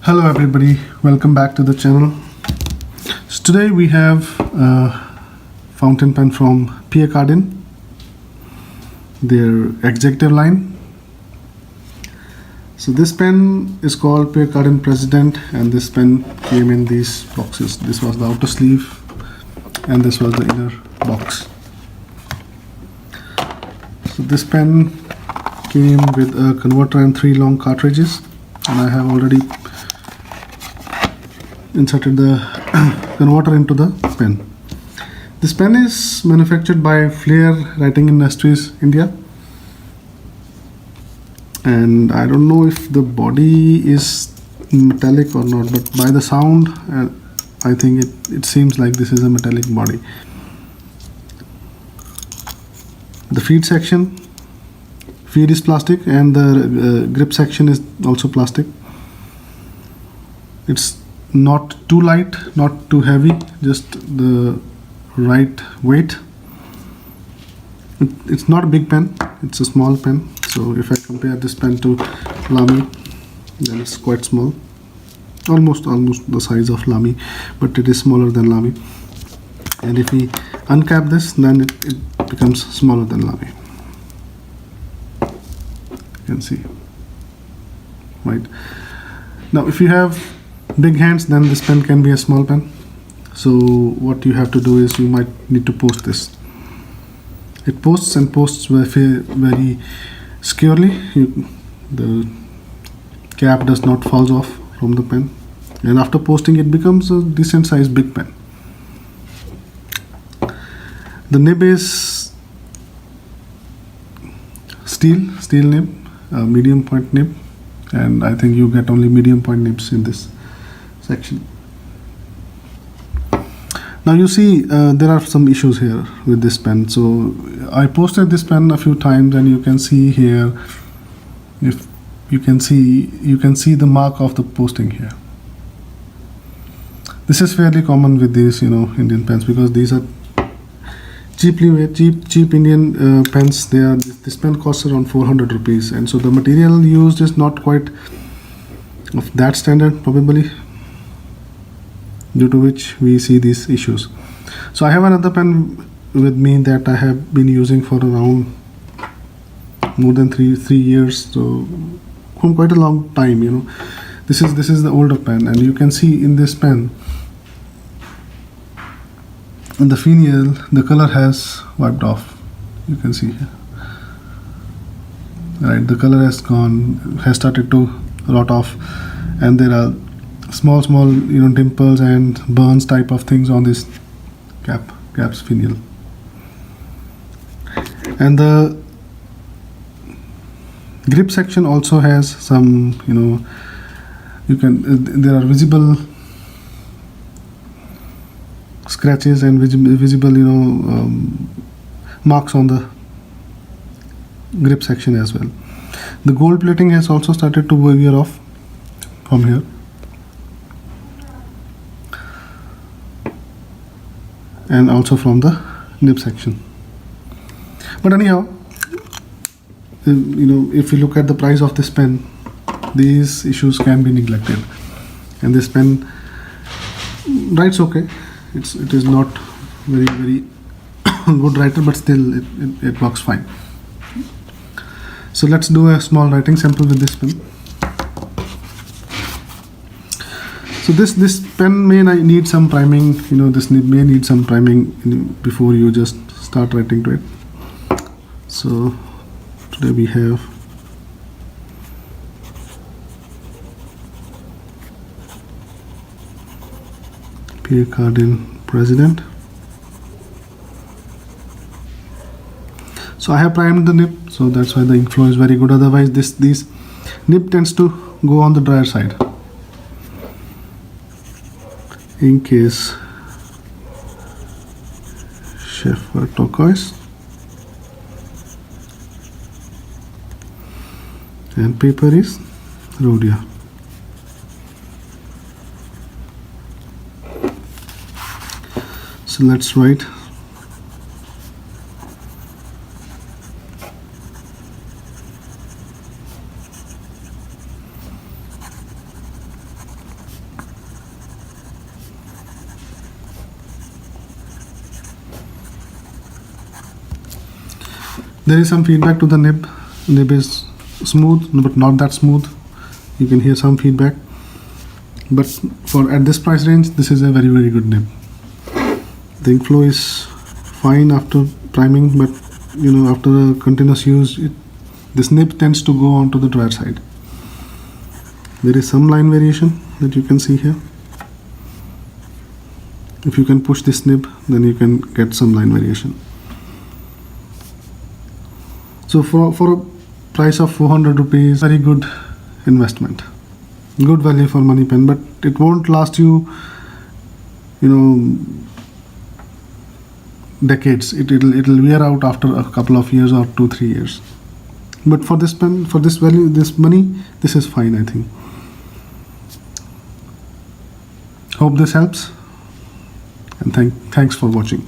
Hello everybody, welcome back to the channel. So today we have a fountain pen from Pierre Cardin, their executive line. So this pen is called Pierre Cardin President, and this pen came in these boxes. This was the outer sleeve and this was the inner box. So this pen came with a converter and 3 long cartridges, and I have already inserted the converter into the pen. This pen is manufactured by Flair Writing Industries, India, and I don't know if the body is metallic or not, but by the sound I think it seems like this is a metallic body. The feed is plastic, and the grip section is also plastic. It's not too light, not too heavy, just the right weight. It's not a big pen, it's a small pen. So if I compare this pen to Lamy, then it's quite small, almost the size of Lamy, but it is smaller than Lamy. And if we uncap this, then it becomes smaller than Lamy. You can see, right? Now if you have big hands, then this pen can be a small pen. So what you have to do is you might need to post this. It posts and posts very securely. The cap does not fall off from the pen, and after posting it becomes a decent sized big pen. The nib is steel nib, medium point nib, and I think you get only medium point nibs in this section. Now you see there are some issues here with this pen. So I posted this pen a few times, and you can see here, if you can see the mark of the posting here. This is fairly common with these Indian pens, because these are cheap Indian pens. This pen costs around 400 rupees, and so the material used is not quite of that standard, probably, due to which we see these issues. So I have another pen with me that I have been using for around more than three years, so from quite a long time. This is the older pen, and you can see in this pen, in the finial, the color has wiped off. You can see here, right? The color has started to rot off, and there are small dimples and burns type of things on this cap's finial. And the grip section also has some there are visible scratches and visible marks on the grip section as well. The gold plating has also started to wear off from here, and also from the nib section. But anyhow, if you look at the price of this pen, these issues can be neglected. And this pen writes okay. It is not very good writer, but still it works fine. So let's do a small writing sample with this pen. So this pen may need some priming. This nib may need some priming before you just start writing to it. So today we have Pierre Cardin President. So I have primed the nib, so that's why the ink flow is very good. Otherwise this nib tends to go on the drier side. Ink is Shepherd turquoise, and paper is Rhodia. So let's write. There is some feedback to the nib. Nib is smooth but not that smooth. You can hear some feedback, but for at this price range, this is a very good nib. The inflow is fine after priming, but after a continuous use, this nib tends to go on to the drier side. There is some line variation that you can see here. If you can push this nib, then you can get some line variation. So for a price of 400 rupees, very good investment, good value for money pen, but it won't last you, decades. It'll wear out after a couple of years or 2-3 years. But for this pen, for this value, this money, this is fine, I think. Hope this helps, and thanks for watching.